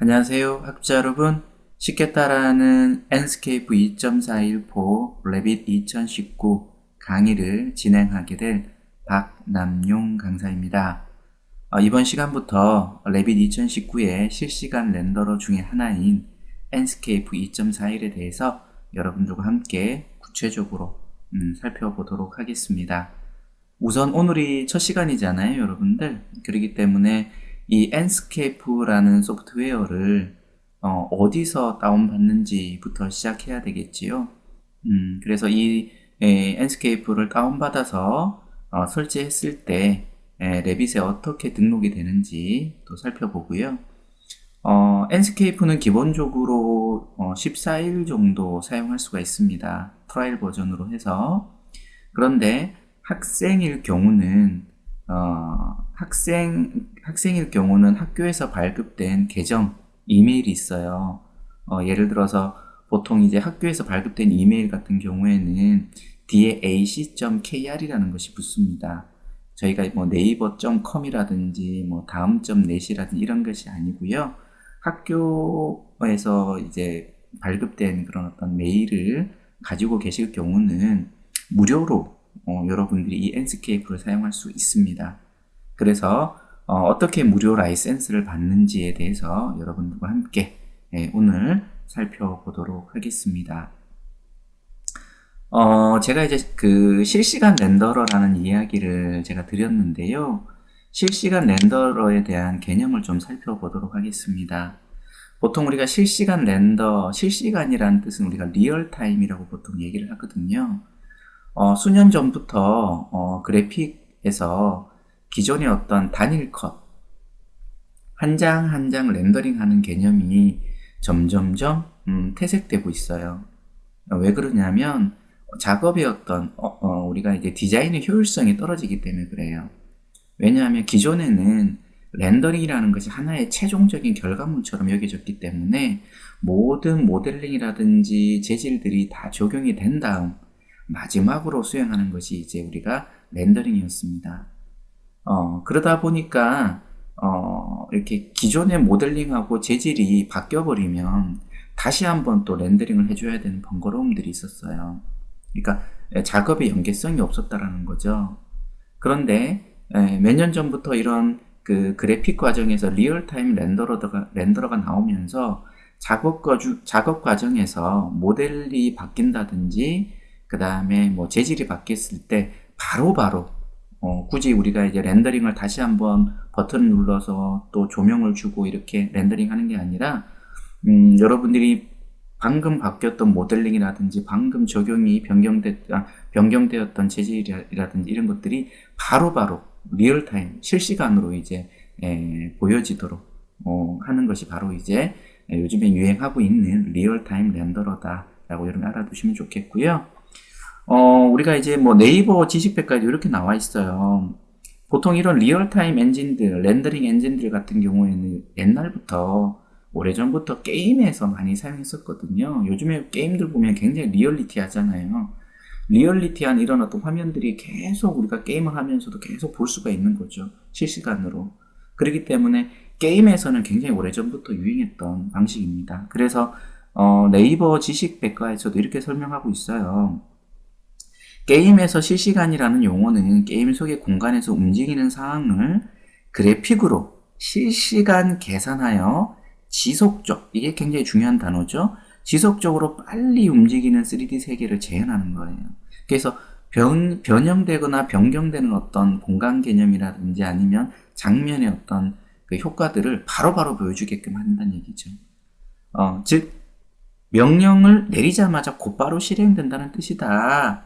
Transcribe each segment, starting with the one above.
안녕하세요, 학습자 여러분. 쉽게 따라하는 enscape 2.414 레빗 2019 강의를 진행하게 될 박남용 강사입니다. 이번 시간부터 레빗 2019의 실시간 렌더러 중에 하나인 enscape 2.41에 대해서 여러분들과 함께 구체적으로 살펴보도록 하겠습니다. 우선 오늘이 첫 시간이잖아요, 여러분들. 그렇기 때문에 이 enscape라는 소프트웨어를 어디서 다운받는지부터 시작해야 되겠지요. 그래서 이 enscape를 다운받아서 설치했을 때 레빗에 어떻게 등록이 되는지 또 살펴보고요. enscape는 기본적으로 14일 정도 사용할 수가 있습니다. 트라이얼 버전으로 해서. 그런데 학생일 경우는 학생일 경우는 학교에서 발급된 계정 이메일이 있어요. 예를 들어서 보통 이제 학교에서 발급된 이메일 같은 경우에는 뒤에 ac.kr이라는 것이 붙습니다. 저희가 뭐 네이버.com이라든지 뭐 다음.net이라든지 이런 것이 아니고요. 학교에서 이제 발급된 그런 어떤 메일을 가지고 계실 경우는 무료로 여러분들이 이 enscape를 사용할 수 있습니다. 그래서 어떻게 무료 라이센스를 받는지에 대해서 여러분들과 함께 오늘 살펴보도록 하겠습니다. 제가 이제 그 실시간 렌더러라는 이야기를 제가 드렸는데요. 실시간 렌더러에 대한 개념을 좀 살펴보도록 하겠습니다. 보통 우리가 실시간 렌더, 실시간이라는 뜻은 우리가 리얼타임이라고 보통 얘기를 하거든요. 수년 전부터 그래픽에서 기존의 어떤 단일 컷, 한 장 한 장 렌더링하는 개념이 점점점 퇴색되고 있어요. 왜 그러냐면 작업의 어떤 우리가 이제 디자인의 효율성이 떨어지기 때문에 그래요. 왜냐하면 기존에는 렌더링이라는 것이 하나의 최종적인 결과물처럼 여겨졌기 때문에 모든 모델링이라든지 재질들이 다 적용이 된 다음 마지막으로 수행하는 것이 이제 우리가 렌더링이었습니다. 그러다 보니까 이렇게 기존의 모델링하고 재질이 바뀌어버리면 다시 한번 또 렌더링을 해줘야 되는 번거로움들이 있었어요. 그러니까 작업의 연계성이 없었다라는 거죠. 그런데 몇 년 전부터 이런 그 그래픽 과정에서 리얼타임 렌더러가 나오면서 작업 과정에서 모델이 바뀐다든지 그 다음에 뭐 재질이 바뀌었을 때 바로바로 굳이 우리가 이제 렌더링을 다시 한번 버튼을 눌러서 또 조명을 주고 이렇게 렌더링 하는 게 아니라 여러분들이 방금 바뀌었던 모델링이라든지 방금 적용이 변경되었던 재질이라든지 이런 것들이 바로바로 리얼타임 실시간으로 이제 보여지도록 하는 것이 바로 이제 요즘에 유행하고 있는 리얼타임 렌더러다 라고 여러분 알아두시면 좋겠고요. 우리가 이제 뭐 네이버 지식백과에도 이렇게 나와 있어요. 보통 이런 리얼타임 엔진들, 렌더링 엔진들 같은 경우에는 옛날부터 오래전부터 게임에서 많이 사용했었거든요. 요즘에 게임들 보면 굉장히 리얼리티 하잖아요. 리얼리티한 이런 어떤 화면들이 계속 우리가 게임을 하면서도 계속 볼 수가 있는 거죠. 실시간으로. 그렇기 때문에 게임에서는 굉장히 오래전부터 유행했던 방식입니다. 그래서 네이버 지식백과에서도 이렇게 설명하고 있어요. 게임에서 실시간이라는 용어는 게임 속의 공간에서 움직이는 상황을 그래픽으로 실시간 계산하여 지속적, 이게 굉장히 중요한 단어죠. 지속적으로 빨리 움직이는 3D 세계를 재현하는 거예요. 그래서 변형되거나 변경되는 어떤 공간 개념이라든지 아니면 장면의 어떤 그 효과들을 바로바로 보여주게끔 한다는 얘기죠. 즉 명령을 내리자마자 곧바로 실행된다는 뜻이다.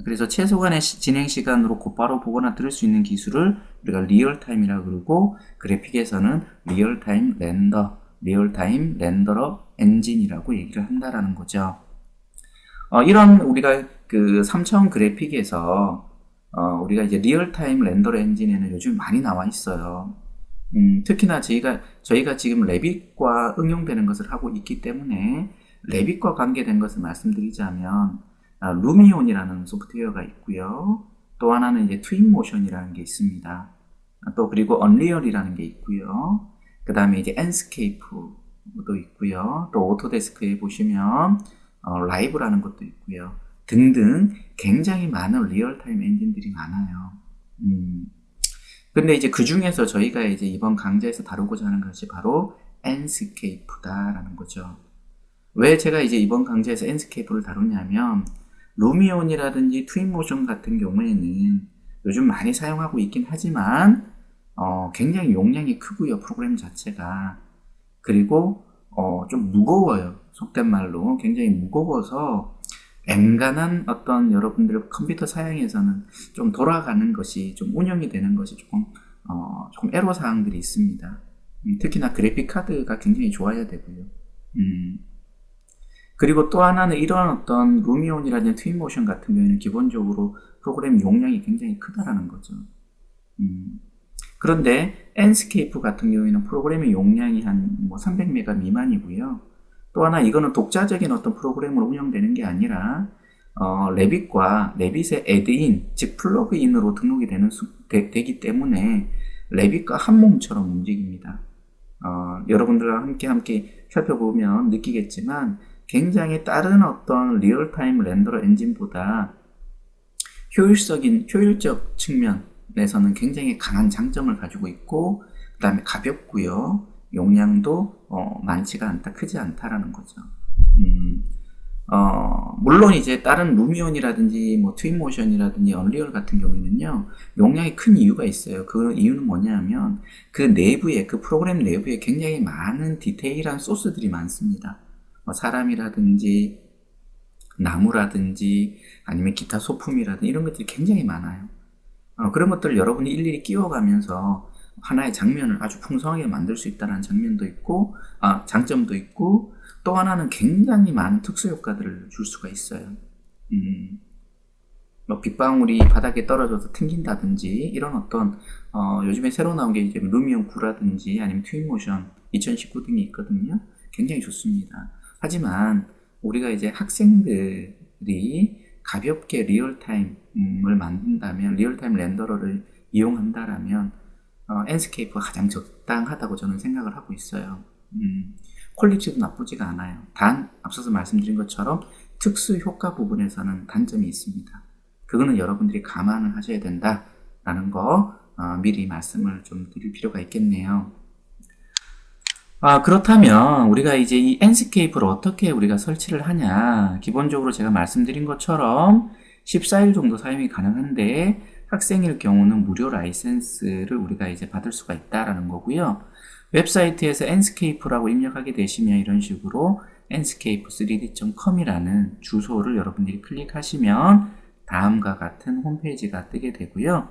그래서 최소한의 진행 시간으로 곧바로 보거나 들을 수 있는 기술을 우리가 리얼타임이라고 그러고 그래픽에서는 리얼타임 렌더러 엔진이라고 얘기를 한다라는 거죠. 이런 우리가 그 3차원 그래픽에서 우리가 이제 리얼타임 렌더러 엔진에는 요즘 많이 나와 있어요. 특히나 저희가 지금 레빗과 응용되는 것을 하고 있기 때문에 레빗과 관계된 것을 말씀드리자면 루미온이라는 소프트웨어가 있고요. 또 하나는 이제 트윈모션이라는 게 있습니다. 또 그리고 언리얼이라는 게 있고요. 그 다음에 이제 엔스케이프, 것도 있고요. 또 오토데스크에 보시면 라이브라는 것도 있고요. 등등 굉장히 많은 리얼타임 엔진들이 많아요. 근데 이제 그 중에서 저희가 이제 이번 강좌에서 다루고자 하는 것이 바로 enscape다라는 거죠. 왜 제가 이제 이번 강좌에서 enscape를 다루냐면 루미온이라든지 트윈모션 같은 경우에는 요즘 많이 사용하고 있긴 하지만 굉장히 용량이 크고요, 프로그램 자체가. 그리고 좀 무거워요. 속된 말로 굉장히 무거워서 엔간한 어떤 여러분들 컴퓨터 사양에서는 좀 돌아가는 것이, 좀 운영이 되는 것이 조금 애로사항들이 있습니다. 특히나 그래픽 카드가 굉장히 좋아야 되고요. 그리고 또 하나는 이런 어떤 루미온이라든지 트윈모션 같은 경우에는 기본적으로 프로그램 용량이 굉장히 크다라는 거죠. 그런데 enscape 같은 경우에는 프로그램의 용량이 한 300메가 미만이고요. 또 하나 이거는 독자적인 어떤 프로그램으로 운영되는 게 아니라 레빗과 레빗의 애드인, 즉 플러그인으로 등록이 되기 때문에 레빗과 한 몸처럼 움직입니다. 여러분들과 함께 살펴보면 느끼겠지만 굉장히 다른 어떤 리얼타임 렌더러 엔진보다 효율적 측면에서는 굉장히 강한 장점을 가지고 있고, 그 다음에 가볍고요, 용량도 많지가 않다, 크지 않다라는 거죠. 물론 이제 다른 루미온이라든지 트윈모션이라든지 언리얼 같은 경우에는요, 용량이 큰 이유가 있어요. 그 이유는 뭐냐면 그 내부에, 그 프로그램 내부에 굉장히 많은 디테일한 소스들이 많습니다. 사람이라든지 나무라든지 아니면 기타 소품이라든지 이런 것들이 굉장히 많아요. 그런 것들을 여러분이 일일이 끼워가면서 하나의 장면을 아주 풍성하게 만들 수 있다는 장점도 있고, 또 하나는 굉장히 많은 특수 효과들을 줄 수가 있어요. 빗방울이 바닥에 떨어져서 튕긴다든지 이런 어떤 요즘에 새로 나온 게 이제 루미온 9라든지 아니면 트윈모션 2019 등이 있거든요. 굉장히 좋습니다. 하지만 우리가 이제 학생들이 가볍게 리얼타임을 만든다면, 리얼타임 렌더러를 이용한다라면 엔스케이프가 가장 적당하다고 저는 생각을 하고 있어요. 퀄리티도 나쁘지가 않아요. 단 앞서서 말씀드린 것처럼 특수 효과 부분에서는 단점이 있습니다. 그거는 여러분들이 감안을 하셔야 된다라는 거 미리 말씀을 좀 드릴 필요가 있겠네요. 그렇다면 우리가 이제 이 엔스케이프를 어떻게 우리가 설치를 하냐, 기본적으로 제가 말씀드린 것처럼 14일 정도 사용이 가능한데, 학생일 경우는 무료 라이센스를 우리가 이제 받을 수가 있다라는 거고요. 웹사이트에서 enscape라고 입력하게 되시면 이런 식으로 enscape3d.com이라는 주소를 여러분들이 클릭하시면 다음과 같은 홈페이지가 뜨게 되고요.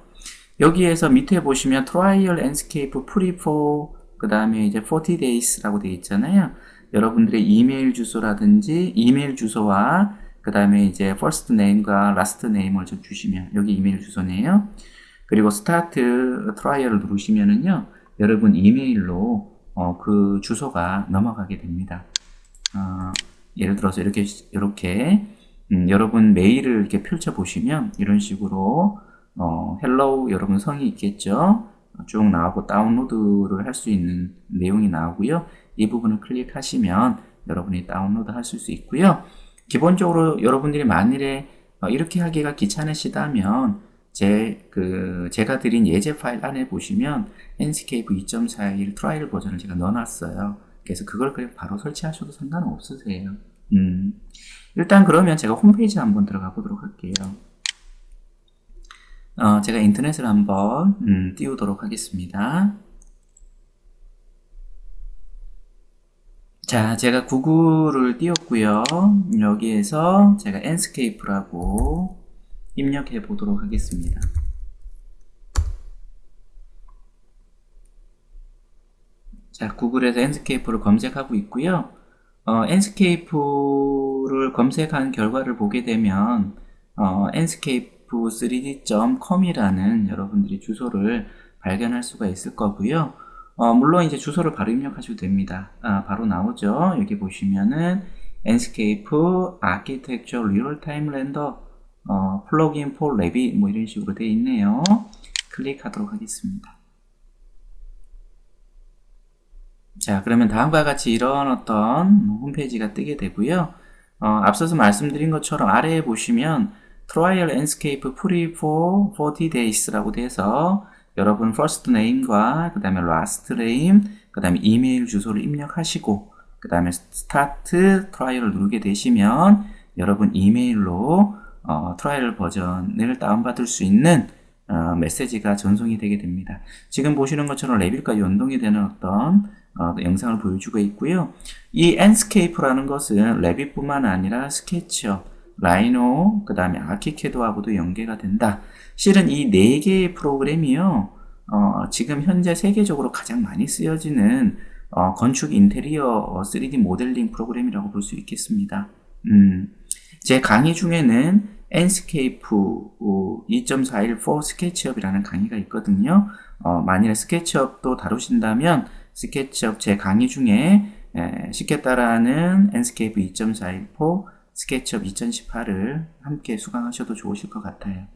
여기에서 밑에 보시면 트라이얼 엔스케이프 프리 포, 그 다음에 이제 40days라고 되어 있잖아요. 여러분들의 이메일 주소라든지 이메일 주소와 그 다음에 이제 first name과 last name을 좀 주시면, 여기 이메일 주소네요. 그리고 스타트 트라이얼을 누르시면은요, 여러분 이메일로 그 주소가 넘어가게 됩니다. 예를 들어서 이렇게 여러분 메일을 이렇게 펼쳐 보시면 이런 식으로 헬로우 여러분 성이 있겠죠. 쭉 나오고 다운로드를 할 수 있는 내용이 나오고요. 이 부분을 클릭하시면 여러분이 다운로드 하실 수 있고요. 기본적으로 여러분들이 만일에 이렇게 하기가 귀찮으시다면 제가 드린 예제 파일 안에 보시면 enscape 2.41 트라이얼 버전을 제가 넣어놨어요. 그래서 그걸 그냥 바로 설치하셔도 상관은 없으세요. 일단 그러면 제가 홈페이지 한번 들어가 보도록 할게요. 제가 인터넷을 한번 띄우도록 하겠습니다. 자, 제가 구글을 띄웠고요. 여기에서 제가 enscape라고 입력해 보도록 하겠습니다. 자, 구글에서 enscape를 검색하고 있고요. enscape를 검색한 결과를 보게 되면 enscape3d.com이라는 여러분들이 주소를 발견할 수가 있을 거고요. 물론 이제 주소를 바로 입력하셔도 됩니다. 바로 나오죠. 여기 보시면은 enscape architecture real-time render plugin for Revit 뭐 이런 식으로 되어 있네요. 클릭하도록 하겠습니다. 자, 그러면 다음과 같이 이런 어떤 홈페이지가 뜨게 되고요. 앞서서 말씀드린 것처럼 아래에 보시면 Trial Landscape Free for 40 Days라고 돼서 여러분 first name과 그 다음에 last name, 그 다음에 이메일 주소를 입력하시고 그 다음에 Start Trial을 누르게 되시면 여러분 이메일로 트라이얼 버전을 다운받을 수 있는 메시지가 전송이 되게 됩니다. 지금 보시는 것처럼 레빗과 연동이 되는 어떤 영상을 보여주고 있고요. 이 enscape라는 것은 레빗뿐만 아니라 스케치업, 라이노, 그 다음에 아키캐드하고도 연계가 된다. 실은 이 네 개의 프로그램이요, 지금 현재 세계적으로 가장 많이 쓰여지는 건축 인테리어 3D 모델링 프로그램이라고 볼 수 있겠습니다. 제 강의 중에는 enscape 2.41 for 스케치업이라는 강의가 있거든요. 만일에 스케치업도 다루신다면 스케치업 제 강의 중에 쉽게 따라하는 enscape 2.41 for 스케치업 2018을 함께 수강하셔도 좋으실 것 같아요.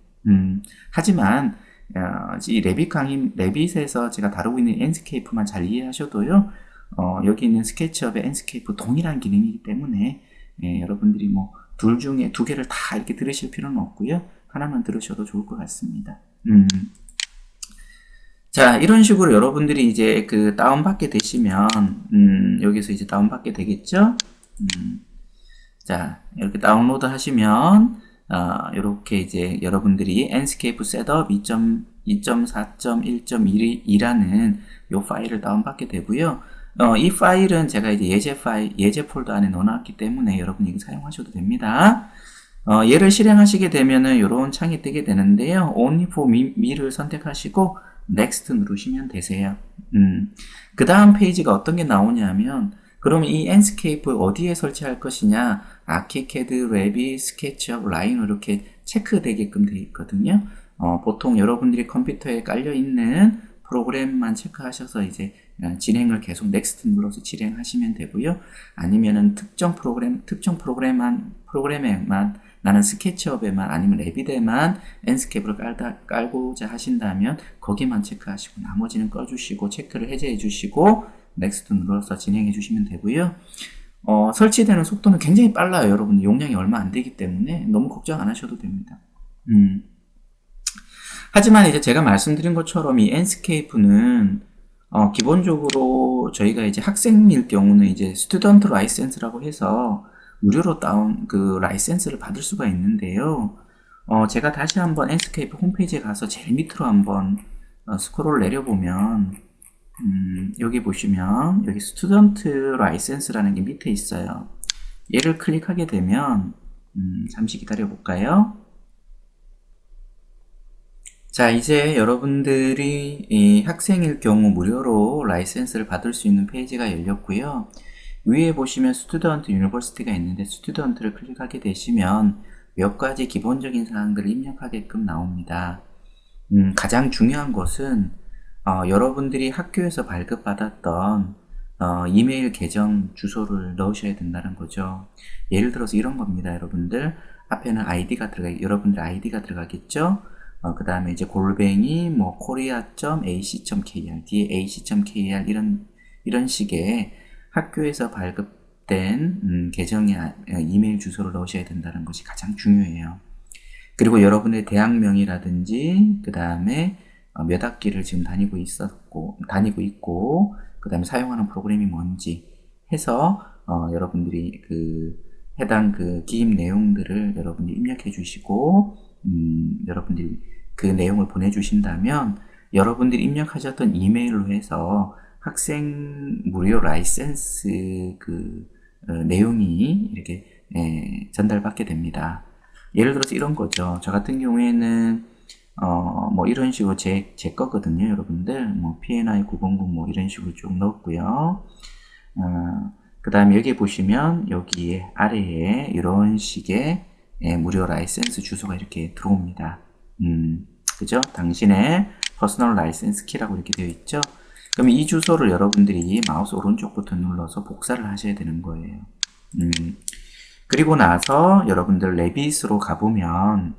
하지만 이 레빗에서 제가 다루고 있는 enscape만 잘 이해하셔도요, 여기 있는 스케치업의 enscape 동일한 기능이기 때문에 여러분들이 뭐 둘 중에 두 개를 다 이렇게 들으실 필요는 없고요. 하나만 들으셔도 좋을 것 같습니다. 자, 이런 식으로 여러분들이 이제 그 다운받게 되시면, 여기서 이제 다운받게 되겠죠? 자, 이렇게 다운로드 하시면, 이렇게 이제 여러분들이 enscape setup 2.4.1.2라는 요 파일을 다운받게 되고요. 이 파일은 제가 이제 예제 폴더 안에 넣어놨기 때문에 여러분이 이거 사용하셔도 됩니다. 얘를 실행하시게 되면은 이런 창이 뜨게 되는데요. Only for me를 선택하시고 Next 누르시면 되세요. 그 다음 페이지가 어떤 게 나오냐면, 그러면 이 enscape 어디에 설치할 것이냐, 아키캐드, 레빗, 스케치업, 라이노 이렇게 체크되게끔 되어 있거든요. 보통 여러분들이 컴퓨터에 깔려있는 프로그램만 체크하셔서 이제 진행을 계속 넥스트 눌러서 진행하시면 되고요. 아니면은 특정 프로그램에만 나는 스케치업에만 아니면 레빗에만 enscape를 깔고자 하신다면 거기만 체크하시고 나머지는 꺼주시고 체크를 해제해 주시고 넥스트 눌러서 진행해 주시면 되고요. 설치되는 속도는 굉장히 빨라요. 여러분 용량이 얼마 안 되기 때문에 너무 걱정 안 하셔도 됩니다. 하지만 이제 제가 말씀드린 것처럼 이 enscape는 기본적으로 저희가 이제 학생일 경우는 이제 스튜던트 라이센스라고 해서 무료로 그 라이센스를 받을 수가 있는데요. 제가 다시 한번 enscape 홈페이지에 가서 제일 밑으로 한번 스크롤 내려보면 여기 보시면 여기 스튜던트 라이센스라는 게 밑에 있어요. 얘를 클릭하게 되면 잠시 기다려 볼까요? 자, 이제 여러분들이 이 학생일 경우 무료로 라이센스를 받을 수 있는 페이지가 열렸고요. 위에 보시면 스튜던트 유니버시티가 있는데 스튜던트를 클릭하게 되시면 몇 가지 기본적인 사항들을 입력하게끔 나옵니다. 가장 중요한 것은 여러분들이 학교에서 발급받았던 이메일 계정 주소를 넣으셔야 된다는 거죠. 예를 들어서 이런 겁니다. 여러분들 앞에는 여러분들 아이디가 들어가겠죠. 그 다음에 이제 골뱅이 뭐 korea.ac.kr 뒤에 ac.kr 이런 식의 학교에서 발급된 계정의 이메일 주소를 넣으셔야 된다는 것이 가장 중요해요. 그리고 여러분의 대학명이라든지 그 다음에 몇 학기를 지금 다니고 있고 그 다음에 사용하는 프로그램이 뭔지 해서 여러분들이 그 해당 그 기입 내용들을 여러분들이 입력해 주시고 여러분들이 그 내용을 보내주신다면 여러분들이 입력하셨던 이메일로 해서 학생 무료 라이센스 그 내용이 이렇게 전달받게 됩니다. 예를 들어서 이런 거죠. 저 같은 경우에는 뭐 이런 식으로 제 거거든요. 여러분들 뭐 PNI 909 뭐 이런 식으로 쭉 넣었고요. 그 다음에 여기 보시면 여기에 아래에 이런 식의 무료 라이센스 주소가 이렇게 들어옵니다. 그죠? 당신의 퍼스널 라이센스 키라고 이렇게 되어 있죠? 그럼 이 주소를 여러분들이 마우스 오른쪽 버튼 눌러서 복사를 하셔야 되는 거예요. 그리고 나서 여러분들 레빗으로 가보면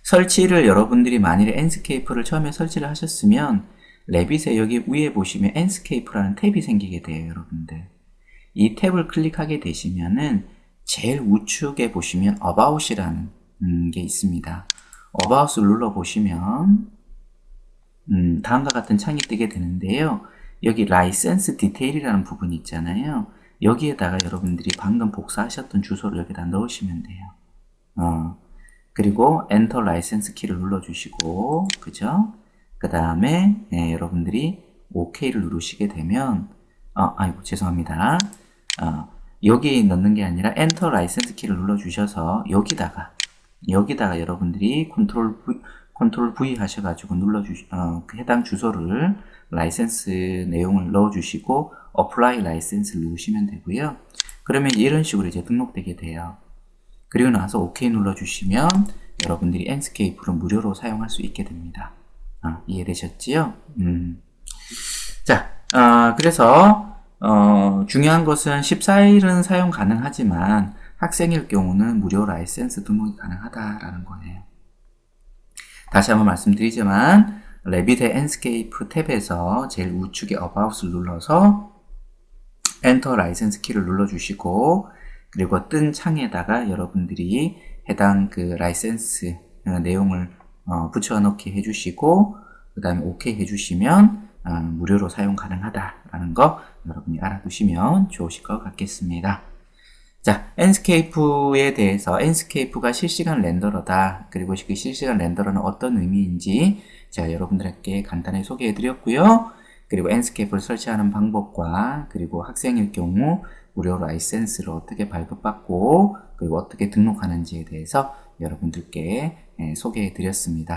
설치를 여러분들이 만일에 enscape를 처음에 설치를 하셨으면 레빗에 여기 위에 보시면 enscape라는 탭이 생기게 돼요, 여러분들. 이 탭을 클릭하게 되시면은 제일 우측에 보시면 about이라는 게 있습니다. about을 눌러보시면 다음과 같은 창이 뜨게 되는데요. 여기 라이센스 디테일이라는 부분이 있잖아요. 여기에다가 여러분들이 방금 복사하셨던 주소를 여기다 넣으시면 돼요. 그리고 엔터 라이센스 키를 눌러주시고, 그죠? 그 다음에 여러분들이 OK를 누르시게 되면 아이고 죄송합니다. 여기 넣는 게 아니라 엔터 라이센스 키를 눌러주셔서 여기다가 여러분들이 컨트롤 V 하셔가지고 그 해당 주소를 라이센스 내용을 넣어주시고 어플라이 라이센스를 누르시면 되고요. 그러면 이런 식으로 이제 등록되게 돼요. 그리고 나서 OK 눌러주시면 여러분들이 enscape를 무료로 사용할 수 있게 됩니다. 이해되셨지요? 자, 그래서 중요한 것은 14일은 사용 가능하지만 학생일 경우는 무료 라이센스 등록이 가능하다라는 거예요. 다시 한번 말씀드리지만 레빗의 enscape 탭에서 제일 우측에 about을 눌러서 엔터 라이센스 키를 눌러주시고 그리고 뜬 창에다가 여러분들이 해당 그 라이센스 내용을 붙여넣기 해주시고 그 다음에 OK 해주시면 무료로 사용 가능하다라는 거 여러분이 알아두시면 좋으실 것 같겠습니다. 자, enscape에 대해서 enscape가 실시간 렌더러다. 그리고 그 실시간 렌더러는 어떤 의미인지 제가 여러분들에게 간단히 소개해 드렸고요. 그리고 enscape를 설치하는 방법과 그리고 학생일 경우 무료 라이센스를 어떻게 발급받고 그리고 어떻게 등록하는지에 대해서 여러분들께 소개해 드렸습니다.